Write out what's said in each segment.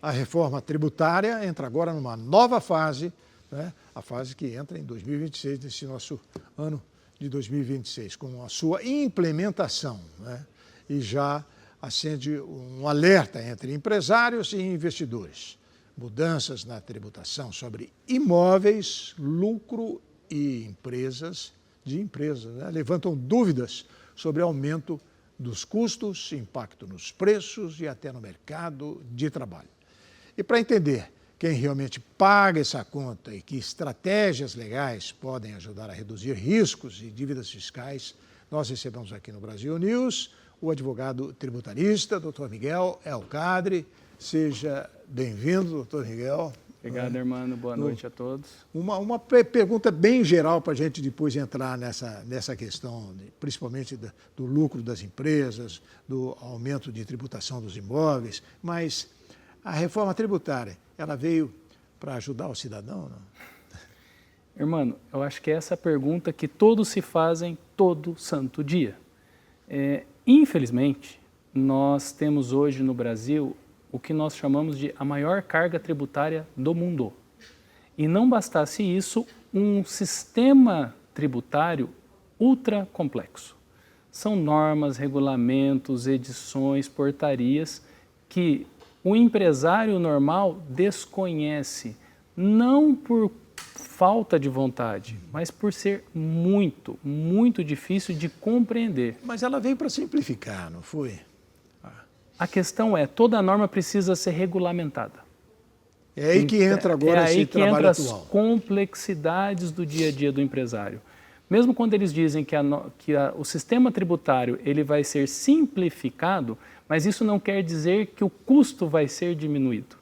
a reforma tributária entra agora numa nova fase, né? A fase que entra em 2026, nesse nosso ano de 2026, com a sua implementação, né? E já acende um alerta entre empresários e investidores. Mudanças na tributação sobre imóveis, lucro e empresas, né? Levantam dúvidas sobre aumento dos custos, impacto nos preços e até no mercado de trabalho. E para entender quem realmente paga essa conta e que estratégias legais podem ajudar a reduzir riscos e dívidas fiscais, nós recebemos aqui no Brasil News o advogado tributarista, Dr. Miguel Elkadri. Seja bem-vindo, doutor Miguel. Obrigado, irmão. Boa noite a todos. Uma pergunta bem geral para a gente depois entrar nessa questão, principalmente do lucro das empresas, do aumento de tributação dos imóveis, mas a reforma tributária, ela veio para ajudar o cidadão, não? Irmão, eu acho que essa é a pergunta que todos se fazem todo santo dia. Infelizmente, nós temos hoje no Brasil o que nós chamamos de a maior carga tributária do mundo. E não bastasse isso, um sistema tributário ultra complexo. São normas, regulamentos, edições, portarias que o empresário normal desconhece, não por falta de vontade, mas por ser muito, muito difícil de compreender. Mas ela veio para simplificar, não foi? A questão é, toda norma precisa ser regulamentada. É aí que entra agora esse trabalho atual. É aí que entra as complexidades do dia a dia do empresário. Mesmo quando eles dizem que o sistema tributário ele vai ser simplificado, mas isso não quer dizer que o custo vai ser diminuído.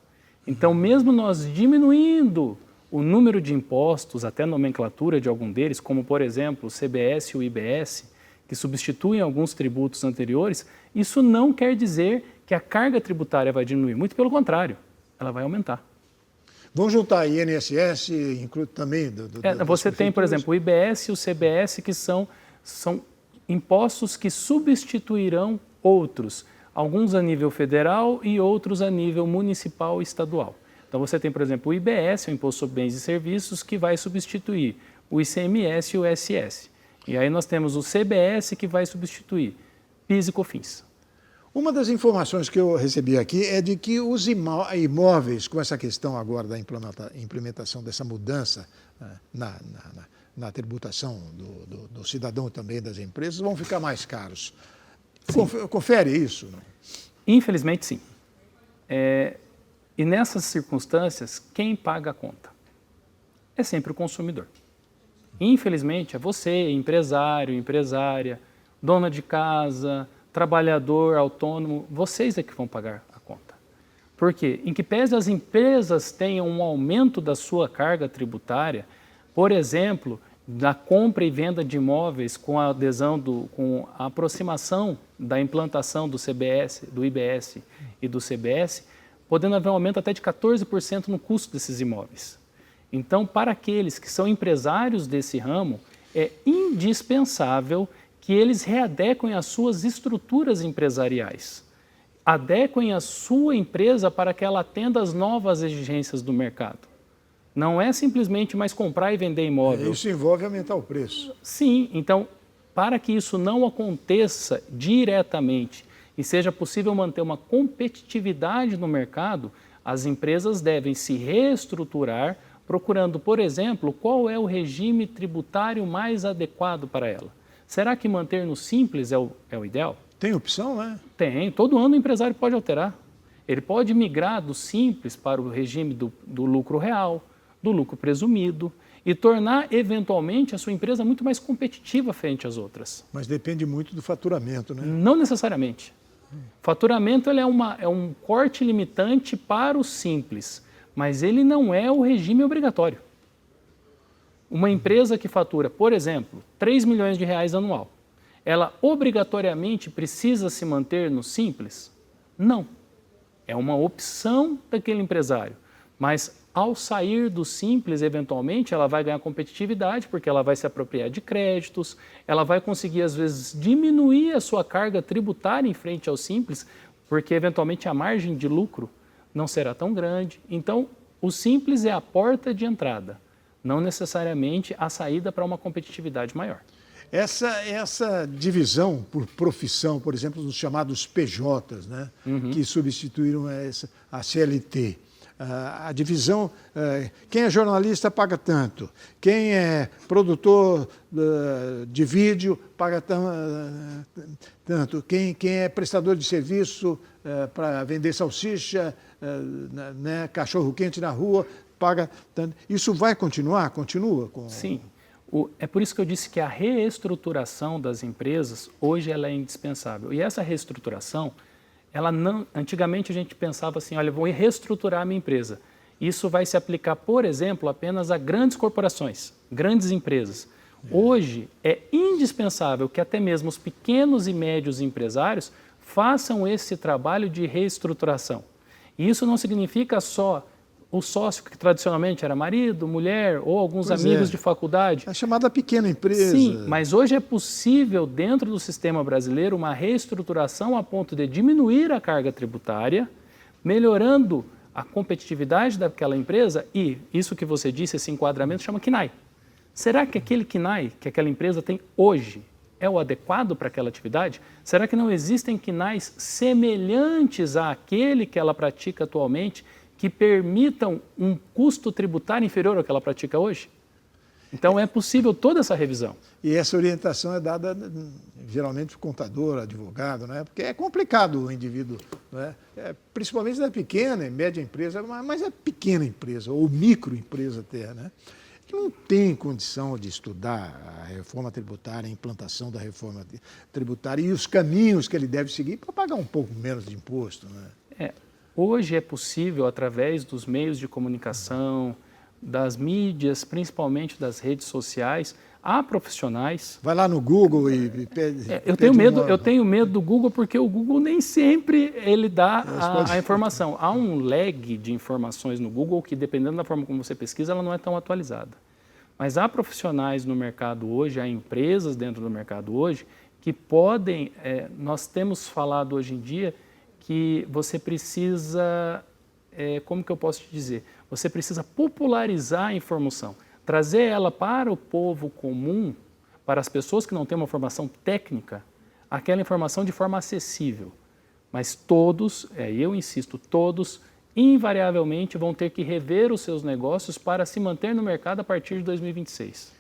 Então, mesmo nós diminuindo o número de impostos, até a nomenclatura de algum deles, como, por exemplo, o CBS e o IBS, que substituem alguns tributos anteriores, isso não quer dizer que a carga tributária vai diminuir. Muito pelo contrário, ela vai aumentar. Vamos juntar INSS, inclui também... Você tem, por exemplo, o IBS e o CBS, que são impostos que substituirão outros, alguns a nível federal e outros a nível municipal e estadual. Então você tem, por exemplo, o IBS, o Imposto sobre Bens e Serviços, que vai substituir o ICMS e o ISS. E aí nós temos o CBS, que vai substituir PIS e COFINS. Uma das informações que eu recebi aqui é de que os imóveis, com essa questão agora da implementação dessa mudança na tributação do cidadão e também das empresas, vão ficar mais caros. Confere isso? Não? Infelizmente, sim. E nessas circunstâncias, quem paga a conta? É sempre o consumidor. Infelizmente, é você, empresário, empresária, dona de casa, trabalhador autônomo, vocês é que vão pagar a conta. Por quê? Em que pese as empresas tenham um aumento da sua carga tributária, por exemplo, da compra e venda de imóveis com a adesão, com a aproximação da implantação do CBS, do IBS e do CBS, podendo haver um aumento até de 14% no custo desses imóveis. Então, para aqueles que são empresários desse ramo, é indispensável que eles readequem as suas estruturas empresariais, adequem a sua empresa para que ela atenda às novas exigências do mercado. Não é simplesmente mais comprar e vender imóvel. Isso envolve aumentar o preço. Sim, então, para que isso não aconteça diretamente e seja possível manter uma competitividade no mercado, as empresas devem se reestruturar, procurando, por exemplo, qual é o regime tributário mais adequado para ela. Será que manter no simples é o ideal? Tem opção, né? Tem. Todo ano o empresário pode alterar. Ele pode migrar do simples para o regime do lucro real, do lucro presumido e tornar, eventualmente, a sua empresa muito mais competitiva frente às outras. Mas depende muito do faturamento, né? Não necessariamente. Faturamento ele é um corte limitante para o simples, mas ele não é o regime obrigatório. Uma empresa que fatura, por exemplo, 3 milhões de reais anual, ela obrigatoriamente precisa se manter no simples? Não. É uma opção daquele empresário. Mas ao sair do simples, eventualmente, ela vai ganhar competitividade, porque ela vai se apropriar de créditos, ela vai conseguir, às vezes, diminuir a sua carga tributária em frente ao simples, porque, eventualmente, a margem de lucro não será tão grande. Então, o simples é a porta de entrada, não necessariamente a saída para uma competitividade maior. Essa divisão por profissão, por exemplo, dos chamados PJs, né, que substituíram a CLT. A divisão, quem é jornalista paga tanto, quem é produtor de vídeo paga tanto, quem é prestador de serviço para vender salsicha, né, cachorro-quente na rua, paga tanto. Isso vai continuar? Continua? Sim. É por isso que eu disse que a reestruturação das empresas, hoje ela é indispensável. E essa reestruturação, antigamente a gente pensava assim, olha, vou reestruturar a minha empresa. Isso vai se aplicar, por exemplo, apenas a grandes corporações, grandes empresas. Hoje é indispensável que até mesmo os pequenos e médios empresários façam esse trabalho de reestruturação. E isso não significa só o sócio, que tradicionalmente era marido, mulher ou alguns amigos de faculdade. A chamada pequena empresa. Sim, mas hoje é possível, dentro do sistema brasileiro, uma reestruturação a ponto de diminuir a carga tributária, melhorando a competitividade daquela empresa e, isso que você disse, esse enquadramento, chama KNAI. Será que aquele KNAI que aquela empresa tem hoje é o adequado para aquela atividade? Será que não existem KNAIs semelhantes àquele que ela pratica atualmente, que permitam um custo tributário inferior ao que ela pratica hoje? Então, é possível toda essa revisão. E essa orientação é dada, geralmente, para o contador, advogado, né? Porque é complicado o indivíduo, né? Principalmente da pequena e média empresa, mas é pequena empresa, ou microempresa até, né? Que não tem condição de estudar a reforma tributária, a implantação da reforma tributária e os caminhos que ele deve seguir para pagar um pouco menos de imposto, né? Hoje é possível, através dos meios de comunicação, das mídias, principalmente das redes sociais, há profissionais... Vai lá no Google e pede... Eu tenho medo do Google porque o Google nem sempre ele dá a informação. Há um lag de informações no Google que, dependendo da forma como você pesquisa, ela não é tão atualizada. Mas há profissionais no mercado hoje, há empresas dentro do mercado hoje que podem... nós temos falado hoje em dia que você precisa, como que eu posso te dizer? Você precisa popularizar a informação, trazer ela para o povo comum, para as pessoas que não têm uma formação técnica, aquela informação de forma acessível. Mas todos, eu insisto, todos, invariavelmente vão ter que rever os seus negócios para se manter no mercado a partir de 2026.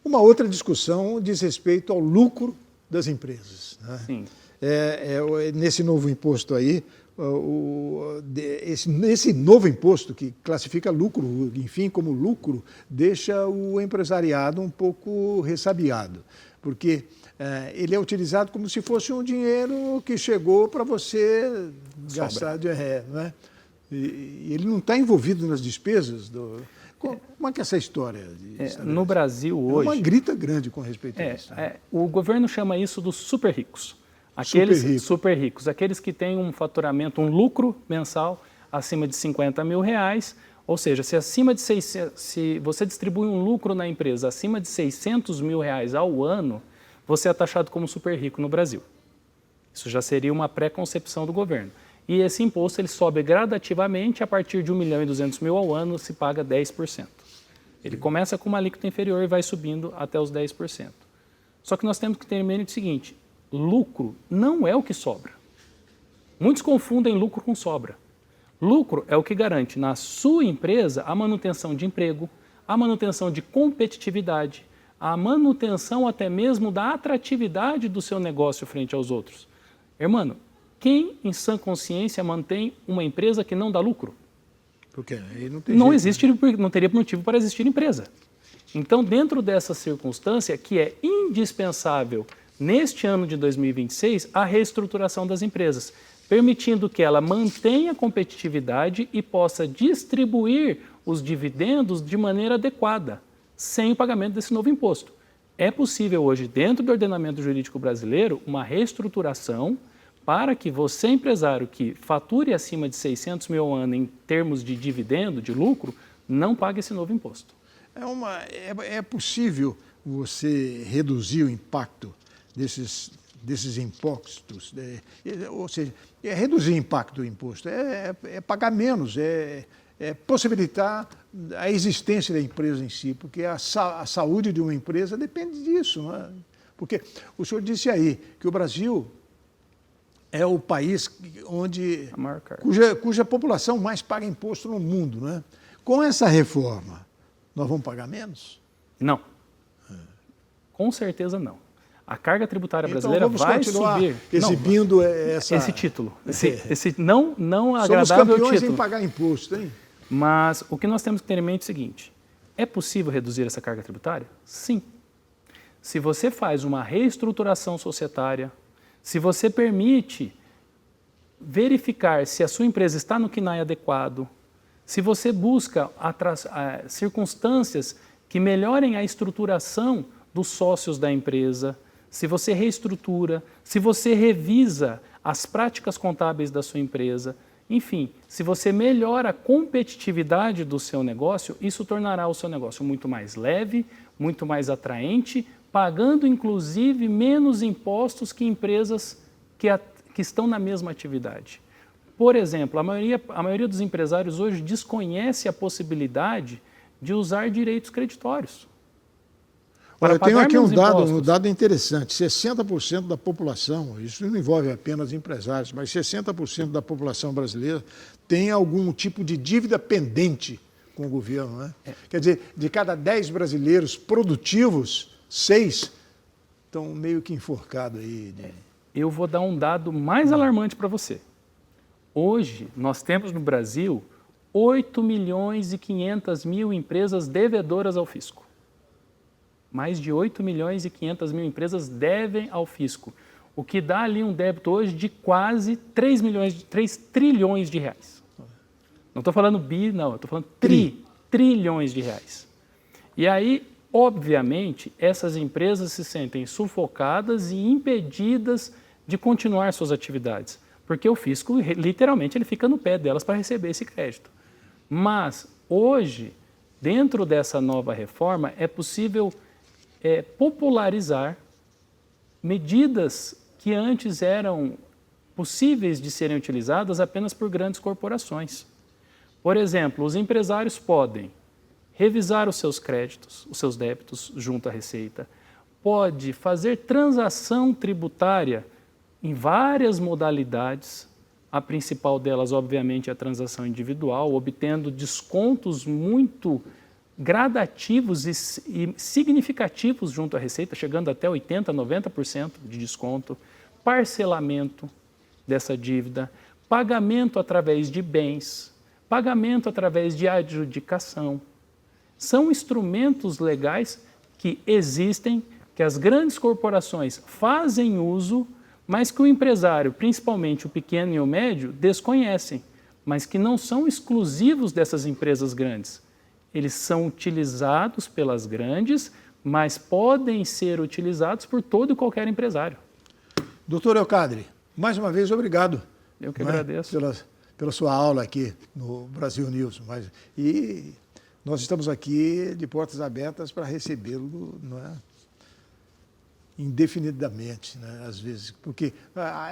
Uma outra discussão diz respeito ao lucro das empresas, né? Sim. Nesse novo imposto aí, esse novo imposto que classifica lucro, enfim, como lucro, deixa o empresariado um pouco ressabiado, porque ele é utilizado como se fosse um dinheiro que chegou para você gastar, né? E ele não está envolvido nas despesas Como é que é essa história? No Brasil hoje... É uma grita grande com respeito a isso. O governo chama isso dos super ricos. Aqueles super ricos, aqueles que têm um faturamento, um lucro mensal acima de R$50 mil, ou seja, se você distribui um lucro na empresa acima de R$600 mil ao ano, você é taxado como super rico no Brasil. Isso já seria uma pré-concepção do governo. E esse imposto ele sobe gradativamente, a partir de R$1.200.000 ao ano se paga 10%. Ele começa com uma alíquota inferior e vai subindo até os 10%. Só que nós temos que ter em mente o seguinte: lucro não é o que sobra. Muitos confundem lucro com sobra. Lucro é o que garante na sua empresa a manutenção de emprego, a manutenção de competitividade, a manutenção até mesmo da atratividade do seu negócio frente aos outros. Irmão, quem em sã consciência mantém uma empresa que não dá lucro? Porque aí não teria motivo para existir empresa. Então, dentro dessa circunstância, que é indispensável neste ano de 2026, a reestruturação das empresas, permitindo que ela mantenha a competitividade e possa distribuir os dividendos de maneira adequada, sem o pagamento desse novo imposto. É possível hoje, dentro do ordenamento jurídico brasileiro, uma reestruturação para que você, empresário que fature acima de R$600 mil ao ano em termos de dividendo, de lucro, não pague esse novo imposto. É possível você reduzir o impacto desses desses impostos, ou seja, é reduzir o impacto do imposto, é pagar menos, é possibilitar a existência da empresa em si, porque a saúde de uma empresa depende disso, não é? Porque o senhor disse aí que o Brasil é o país cuja população mais paga imposto no mundo, não é? Com essa reforma, nós vamos pagar menos? Não. Com certeza não. A carga tributária brasileira então, vai subir. Exibindo esse título. Esse não agradável somos campeões título. em pagar imposto, hein? Mas o que nós temos que ter em mente é o seguinte: é possível reduzir essa carga tributária? Sim. Se você faz uma reestruturação societária, se você permite verificar se a sua empresa está no KNAI adequado, se você busca circunstâncias que melhorem a estruturação dos sócios da empresa, se você reestrutura, se você revisa as práticas contábeis da sua empresa, enfim, se você melhora a competitividade do seu negócio, isso tornará o seu negócio muito mais leve, muito mais atraente, pagando inclusive menos impostos que empresas que estão na mesma atividade. Por exemplo, a maioria dos empresários hoje desconhece a possibilidade de usar direitos creditórios. Olha, eu tenho aqui um dado interessante: 60% da população, isso não envolve apenas empresários, mas 60% da população brasileira tem algum tipo de dívida pendente com o governo, né? Quer dizer, de cada 10 brasileiros produtivos, 6 estão meio que enforcados aí. Eu vou dar um dado mais alarmante para você. Hoje, nós temos no Brasil 8.500.000 empresas devedoras ao fisco. Mais de 8.500.000 empresas devem ao fisco, o que dá ali um débito hoje de quase 3 trilhões de reais. Não estou falando bi, não, estou falando trilhões de reais. E aí, obviamente, essas empresas se sentem sufocadas e impedidas de continuar suas atividades, porque o fisco, literalmente, ele fica no pé delas para receber esse crédito. Mas, hoje, dentro dessa nova reforma, é possível popularizar medidas que antes eram possíveis de serem utilizadas apenas por grandes corporações. Por exemplo, os empresários podem revisar os seus créditos, os seus débitos junto à Receita, pode fazer transação tributária em várias modalidades, a principal delas, obviamente, é a transação individual, obtendo descontos muito gradativos e significativos junto à Receita, chegando até 80%, 90% de desconto, parcelamento dessa dívida, pagamento através de bens, pagamento através de adjudicação. São instrumentos legais que existem, que as grandes corporações fazem uso, mas que o empresário, principalmente o pequeno e o médio, desconhecem, mas que não são exclusivos dessas empresas grandes. Eles são utilizados pelas grandes, mas podem ser utilizados por todo e qualquer empresário. Doutor Leocadre, mais uma vez, obrigado. Eu que agradeço. Pela sua aula aqui no Brasil News. E nós estamos aqui de portas abertas para recebê-lo, não é? Indefinidamente, né? Às vezes, porque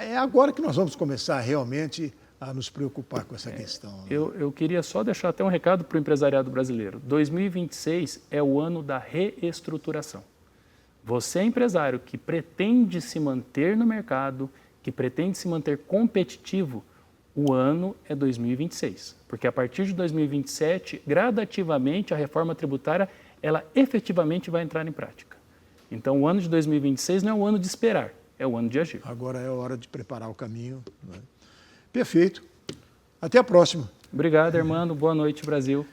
é agora que nós vamos começar realmente a nos preocupar com essa questão. Né? Eu queria só deixar até um recado para o empresariado brasileiro. 2026 é o ano da reestruturação. Você, empresário, que pretende se manter no mercado, que pretende se manter competitivo, o ano é 2026. Porque a partir de 2027, gradativamente, a reforma tributária, ela efetivamente vai entrar em prática. Então, o ano de 2026 não é o ano de esperar, é o ano de agir. Agora é a hora de preparar o caminho. Né? Perfeito. Até a próxima. Obrigado, Armando. Boa noite, Brasil.